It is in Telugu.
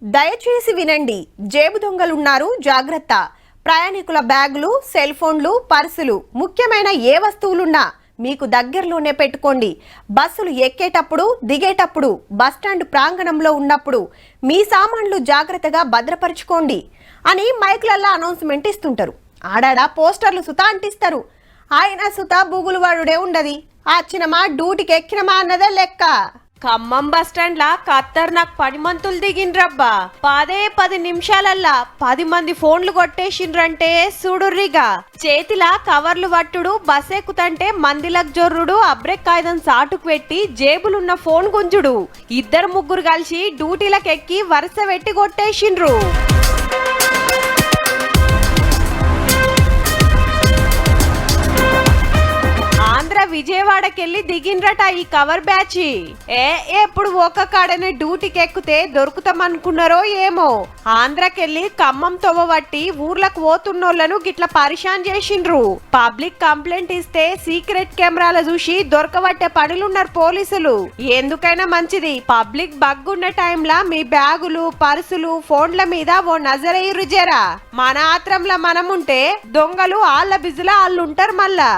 దయచేసి వినండి, జేబు దొంగలున్నారు, జాగ్రత్త. ప్రయాణికుల బ్యాగులు, సెల్ ఫోన్లు, పర్సులు, ముఖ్యమైన ఏ వస్తువులున్నా మీకు దగ్గరలోనే పెట్టుకోండి. బస్సులు ఎక్కేటప్పుడు, దిగేటప్పుడు, బస్టాండ్ ప్రాంగణంలో ఉన్నప్పుడు మీ సామాన్లు జాగ్రత్తగా భద్రపరచుకోండి అని మైకులల్లో అనౌన్స్మెంట్ ఇస్తుంటారు. ఆడాడ పోస్టర్లు సుతా అంటిస్తారు. ఆయన సుతా బూగులు వాడుడే ఉండది. ఆచ్చినమా డ్యూటీకి ఎక్కినమా అన్నదే లెక్క. ఖమ్మం బస్టాండ్ లా ఖతర్నాక్ 10 మంతులు దిగిండ్రబ్బా. 10 నిమిషాలల్లా 10 మంది ఫోన్లు కొట్టేసిండ్రంటే చూడుర్రిగా. చేతిలా కవర్లు పట్టుడు, బస్ ఎక్కుతంటే మందిలకు జొర్రుడు, అబ్రేక్ కాయిదం సాటుకు పెట్టి జేబులున్న ఫోన్ గుంజుడు. 2-3 కలిసి డ్యూటీలకు ఎక్కి వరుస పెట్టి కొట్టేసిండ్రు. విజయవాడకెళ్ళి దిగిండ్రట ఈ కవర్ బ్యాచ్. ఎప్పుడు ఒక కాడనే డ్యూటీకి ఎక్కితే దొరుకుతామనుకున్నారో ఏమో. ఆంధ్రకెళ్ళి ఖమ్మం తొవ్వబట్టి ఊర్లకు పోతున్నోళ్లను గిట్ల పరిశాన్ చేసిండ్రు. పబ్లిక్ కంప్లైంట్ ఇస్తే సీక్రెట్ కెమెరాల చూసి దొరకబట్టే పనులున్నారు పోలీసులు. ఎందుకైనా మంచిది, పబ్లిక్ బగ్గున్న టైంలా మీ బ్యాగులు, పర్సులు, ఫోన్ల మీద ఓ నజరేయురు జరా. మన ఆత్రంలా మనముంటే దొంగలు ఆళ్ళ బిజులా ఆళ్ళుంటారు మళ్ళా.